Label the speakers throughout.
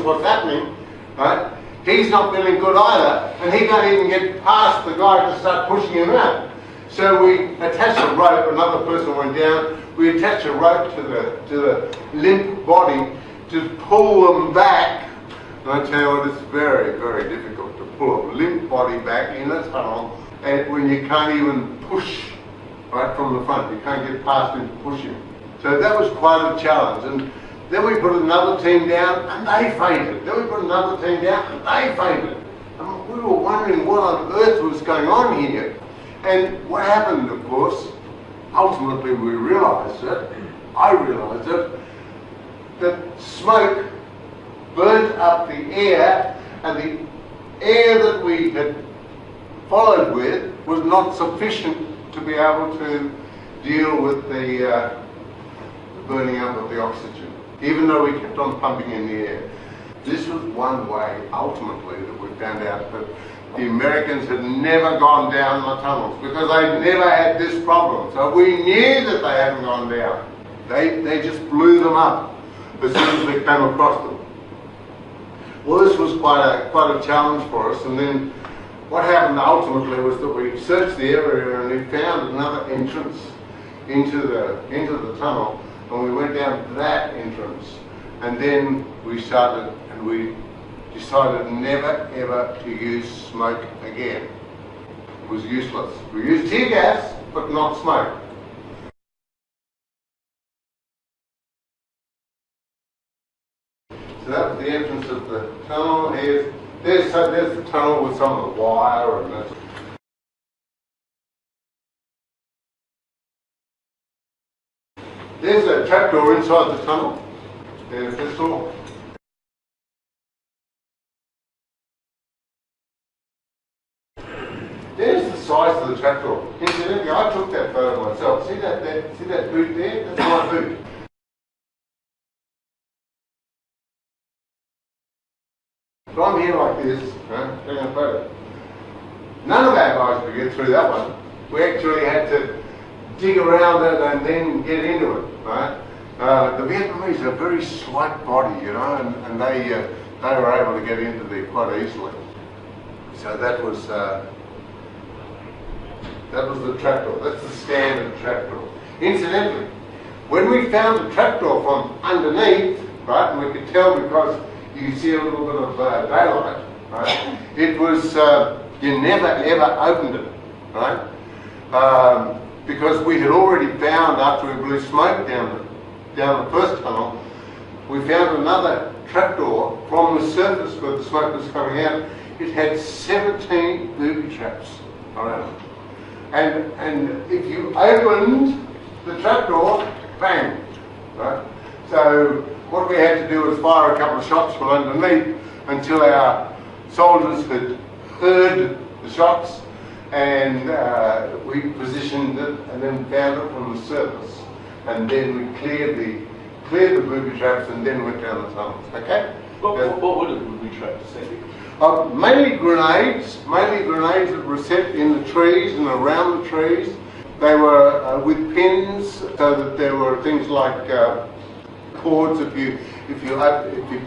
Speaker 1: what's happening, right? He's not feeling good either, and he can't even get past the guy to start pushing him out. So we attached a rope, another person went down, we attached a rope to the limp body to pull them back. And I tell you what, it's very, very difficult to pull a limp body back in a tunnel and when you can't even push right from the front. You can't get past him to push him. So that was quite a challenge. And then we put another team down and they fainted. Then we put another team down and they fainted. And we were wondering what on earth was going on here. And what happened, of course, ultimately we realised it, I realised it, that smoke burnt up the air, and the air that we had followed with was not sufficient to be able to deal with the burning up of the oxygen, even though we kept on pumping in the air. This was one way, ultimately, that we found out that the Americans had never gone down the tunnels because they'd never had this problem. So we knew that they hadn't gone down. They just blew them up as soon as they came across them. Well, this was quite a challenge for us, and then what happened ultimately was that we searched the area and we found another entrance into the tunnel, and we went down that entrance, and then we started and we decided never ever to use smoke again. It was useless. We used tear gas, but not smoke. So that was the entrance of the tunnel. There's the tunnel with some of the wire and that. There's a trapdoor inside the tunnel. There's this door. There's the size of the trapdoor. Incidentally, I took that photo myself. See that boot there? That's my boot. So I'm here like this, right, taking a photo. None of our guys could get through that one. We actually had to dig around it and then get into it, right? The Vietnamese are a very slight body, you know, and they were able to get into there quite easily. So that was the trapdoor. That's the standard trapdoor. Incidentally, when we found the trapdoor from underneath, right, and we could tell because you can see a little bit of daylight, right? It was, you never ever opened it, right? Because we had already found, after we blew smoke down the first tunnel, we found another trapdoor from the surface where the smoke was coming out. It had 17 booby traps around it. And if you opened the trapdoor, bang, right? So what we had to do was fire a couple of shots from underneath until our soldiers had heard the shots, and we positioned it and then found it from the surface, and then we cleared the booby traps and then went down the tunnels. Okay?
Speaker 2: What were the booby traps?
Speaker 1: Mainly grenades that were set in the trees and around the trees. They were with pins, so that there were things like cords. If you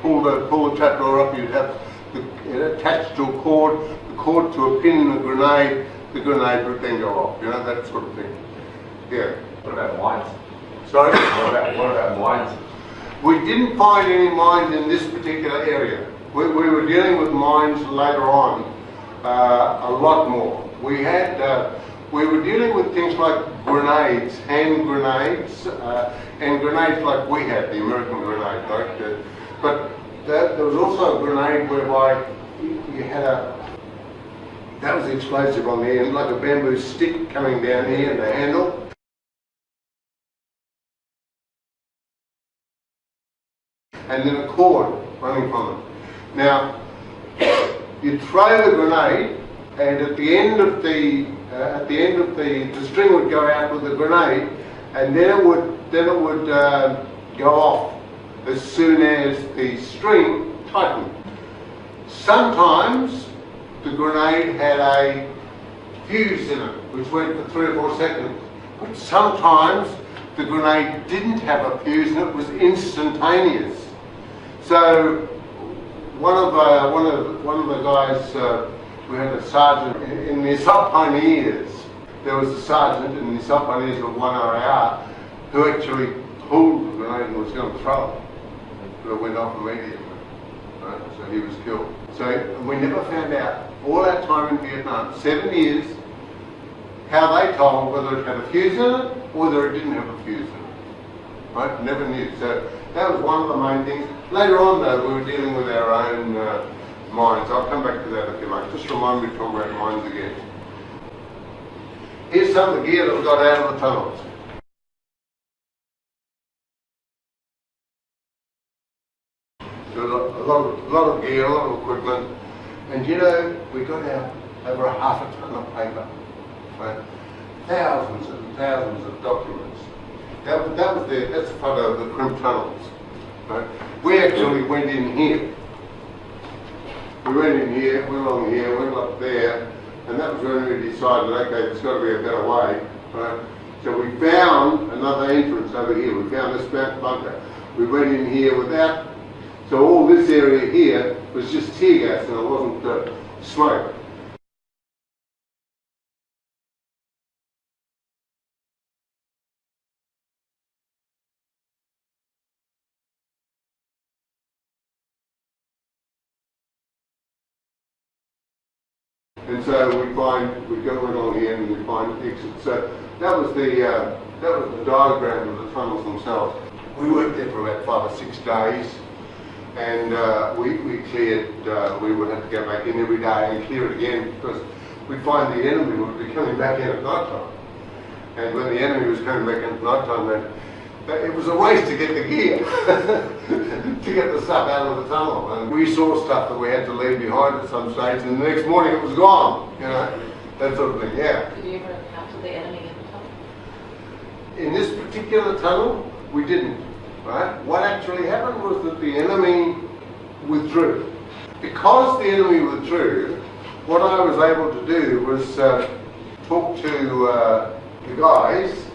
Speaker 1: pull the trapdoor up, you'd have it attached to a cord, the cord to a pin in the grenade would then go off. You know, that sort of thing. Yeah.
Speaker 2: What about mines?
Speaker 1: Sorry?
Speaker 2: What about mines?
Speaker 1: We didn't find any mines in this particular area. We were dealing with mines later on, a lot more. We were dealing with things like grenades, hand grenades, and grenades like we had, the American grenade. But there was also a grenade whereby you had that was explosive on the end, like a bamboo stick coming down here in the handle. And then a cord running from it. Now, you throw the grenade, and at the end of the string would go out with the grenade, and then it would go off as soon as the string tightened. Sometimes the grenade had a fuse in it, which went for 3 or 4 seconds. But sometimes the grenade didn't have a fuse and it was instantaneous. So one of the guys, we had a sergeant in the assault pioneers. There was a sergeant in the assault pioneers of 1 RAR who actually pulled the grenade and was going to throw it, but it went off immediately. Right? So he was killed. So we never found out all that time in Vietnam, 7 years, how they told whether it had a fuse in it or whether it didn't have a fuse in it. Right? Never knew. So that was one of the main things. Later on though, we were dealing with our own mines. I'll come back to that if you like. Just remind me to talk about mines again. Here's some of the gear that we got out of the tunnels. So a lot of gear, a lot of equipment. And you know, we got out over a half a ton of paper. Right? Thousands and thousands of documents. That's a photo of the crimp tunnels. Right? We actually went in here. We went in here, went along here, went up there, and that was when we decided, okay, there's got to be a better way. Right? So we found another entrance over here. We found this bunker. We went in here without, so all this area here was just tear gas and it wasn't smoke. And so we go along here and we find exits. So that was the diagram of the tunnels themselves. We worked there for about 5 or 6 days, and we cleared. We would have to go back in every day and clear it again because we'd find the enemy would be coming back in at night time. And when the enemy was coming back in at night time, it was a race to get the gear, to get the stuff out of the tunnel. And we saw stuff that we had to leave behind at some stage, and the next morning it was gone, you know, that sort of thing, yeah.
Speaker 3: Did you ever encounter the enemy in the tunnel?
Speaker 1: In this particular tunnel, we didn't, right? What actually happened was that the enemy withdrew. Because the enemy withdrew, what I was able to do was talk to the guys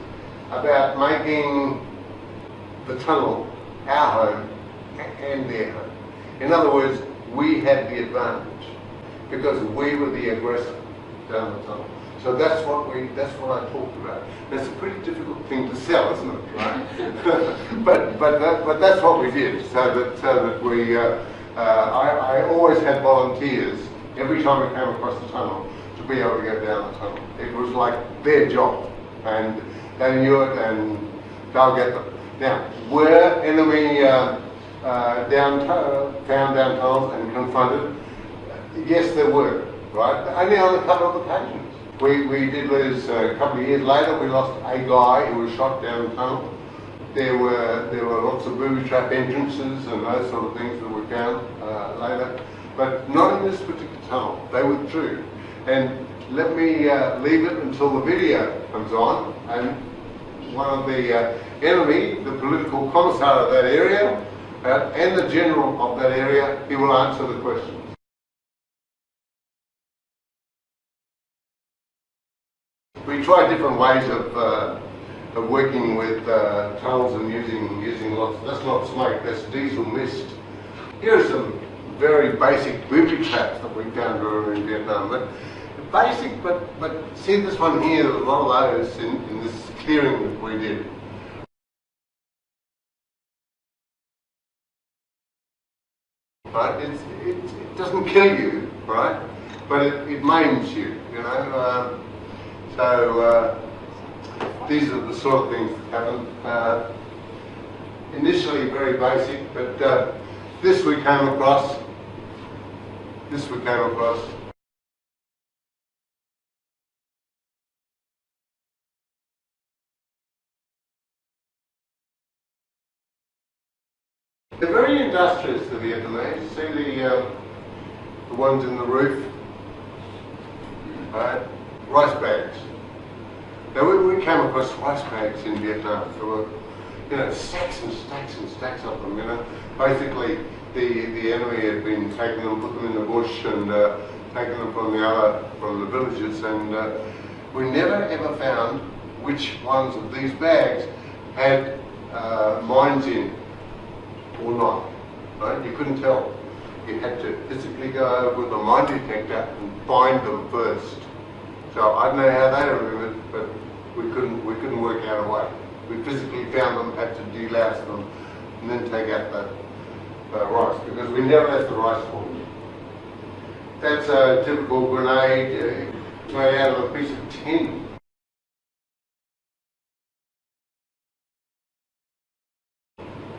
Speaker 1: about making the tunnel our home and their home. In other words, we had the advantage because we were the aggressor down the tunnel. So that's what I talked about. It's a pretty difficult thing to sell, isn't it? Right? but that's what we did. So that we, I always had volunteers every time we came across the tunnel to be able to go down the tunnel. It was like their job, and they knew it, and they'll get them. Now, were enemy found down tunnels and confronted? Yes, there were, right? Only on a couple of occasions. We did lose, a couple of years later, we lost a guy who was shot down the tunnel. There were lots of booby trap entrances and those sort of things that we found later, but not in this particular tunnel. They withdrew. And let me leave it until the video comes on, and one of the enemy, the political commissar of that area, and the general of that area, he will answer the questions. We tried different ways of working with tunnels and using lots. That's not smoke, that's diesel mist. Here are some very basic booby traps that we found in Vietnam. But basic, but see this one here, there's a lot of those in this clearing that we did. Right? It doesn't kill you, right? But it maims you, you know. So these are the sort of things that happen. Initially very basic, but this we came across. They're very industrious, the Vietnamese. See the ones in the roof, right? Rice bags. Now we came across rice bags in Vietnam. There were, you know, stacks and stacks and stacks of them. You know, basically the enemy had been taking them, put them in the bush, and taking them from the villages, and we never ever found which ones of these bags had mines in or not. Right? You couldn't tell. you had to physically go over with a mine detector and find them first. So I don't know how they were moved, but we couldn't work out a way. We physically found them, had to delouse them, and then take out the rice, because we never left the rice for them. That's a typical grenade made out of a piece of tin.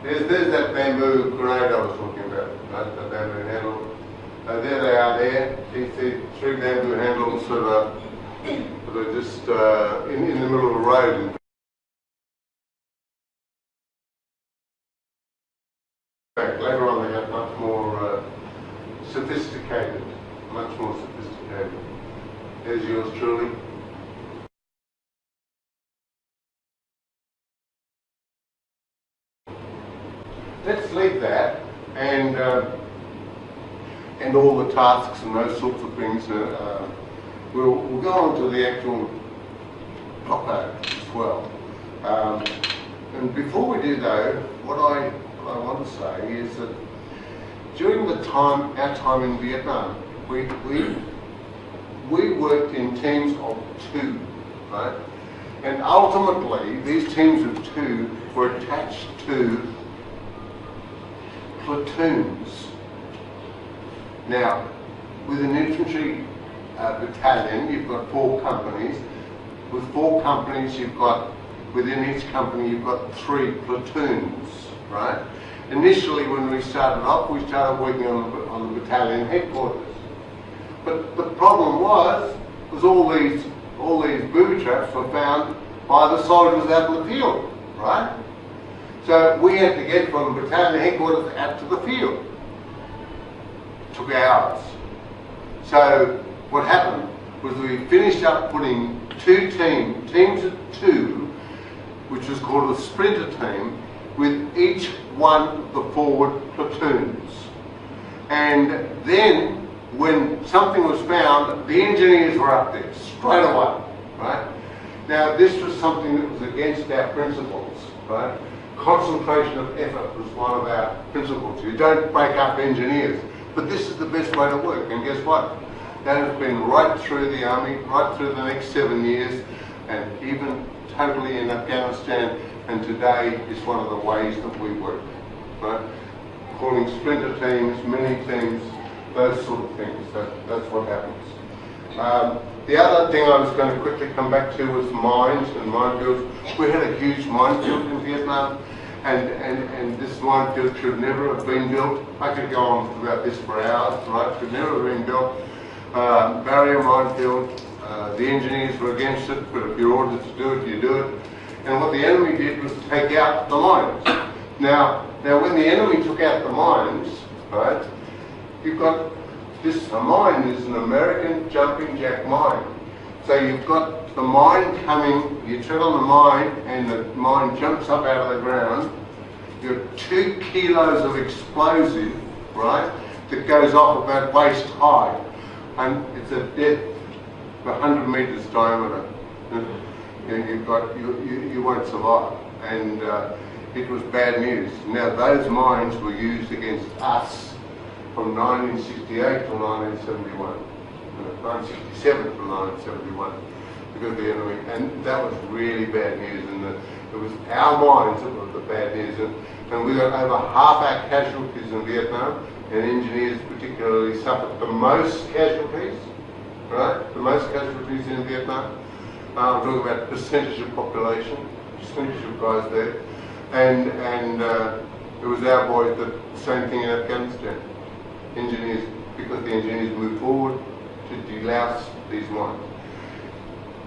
Speaker 1: There's that bamboo grenade I was talking about, right? The bamboo handle. There they are there. These three bamboo handles that are just in the middle of the road. Later on they got much more sophisticated, much more sophisticated. There's yours truly. Let's leave that and all the tasks and those sorts of things. We'll go on to the actual proper as well. And before we do though, what I want to say is that during our time in Vietnam, we worked in teams of 2, right? And ultimately, these teams of 2 were attached to platoons. Now, with an infantry battalion, you've got 4 companies. With 4 companies, within each company, you've got 3 platoons, right? Initially, when we started off, we started working on the battalion headquarters. But the problem was all these booby traps were found by the soldiers out in the field, right? So we had to get from battalion headquarters out to the field. It took hours. So what happened was we finished up putting 2 teams of 2, which was called a sprinter team, with each one of the forward platoons. And then when something was found, the engineers were up there straight away, right? Now this was something that was against our principles, right? Concentration of effort was one of our principles. You don't break up engineers, but this is the best way to work. And guess what? That has been right through the army, right through the next 7 years, and even totally in Afghanistan, and today is one of the ways that we work, right? Calling splinter teams, mini teams, those sort of things. That's what happens. The other thing I was going to quickly come back to was mines and minefields. We had a huge minefield in Vietnam, and this minefield should never have been built. I could go on about this for hours, right? Should never have been built. Barrier minefield. The engineers were against it, but if you're ordered to do it, you do it. And what the enemy did was take out the mines. Now when the enemy took out the mines, right, you've got a mine is an American jumping jack mine. So you've got the mine coming, you tread on the mine, and the mine jumps up out of the ground. You've got 2 kilos of explosive, right, that goes off about waist high. And it's a depth of 100 metres diameter. You won't survive, and it was bad news. Now those mines were used against us from 1968 to 1971, 1967 to 1971, because of the enemy, and that was really bad news. And it was our mines that were the bad news, and we got over half our casualties in Vietnam, and engineers particularly suffered the most casualties, right? The most casualties in Vietnam. I'm talking about percentage of population, percentage of guys there, and it was our boys that same thing in Afghanistan. Engineers, because the engineers moved forward to delouse these mines.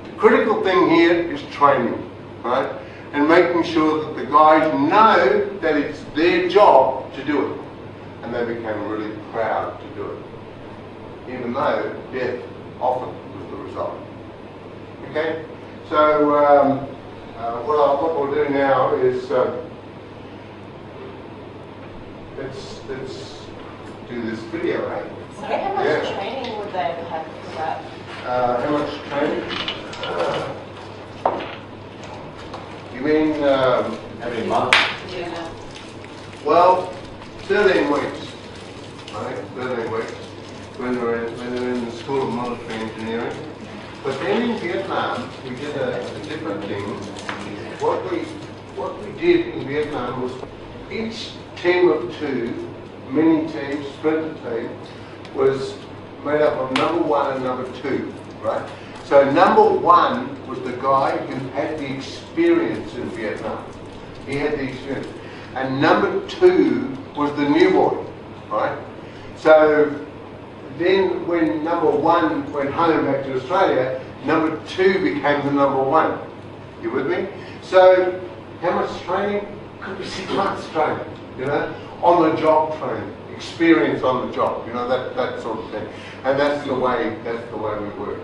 Speaker 1: The critical thing here is training, right? And making sure that the guys know that it's their job to do it. And they became really proud to do it, even though death often was the result. Okay, so what we'll do now is let's do this video, right?
Speaker 3: So how much training would they have had for that?
Speaker 1: How much training? You mean
Speaker 2: How many months?
Speaker 3: Yeah.
Speaker 1: well, 13 weeks. right? 13 weeks when they were in the School of Military Engineering. But then in Vietnam, we did a different thing. What we did in Vietnam was each team of 2, mini team, splinter team, was made up of number 1 and number 2, right? So number 1 was the guy who had the experience in Vietnam. He had the experience. And number 2 was the new boy, right? So then when number 1 went home back to Australia, number 2 became the number 1. You with me? So how much training? Could be 6 months training, you know, on the job training, experience on the job, you know, that sort of thing. And that's the way we work.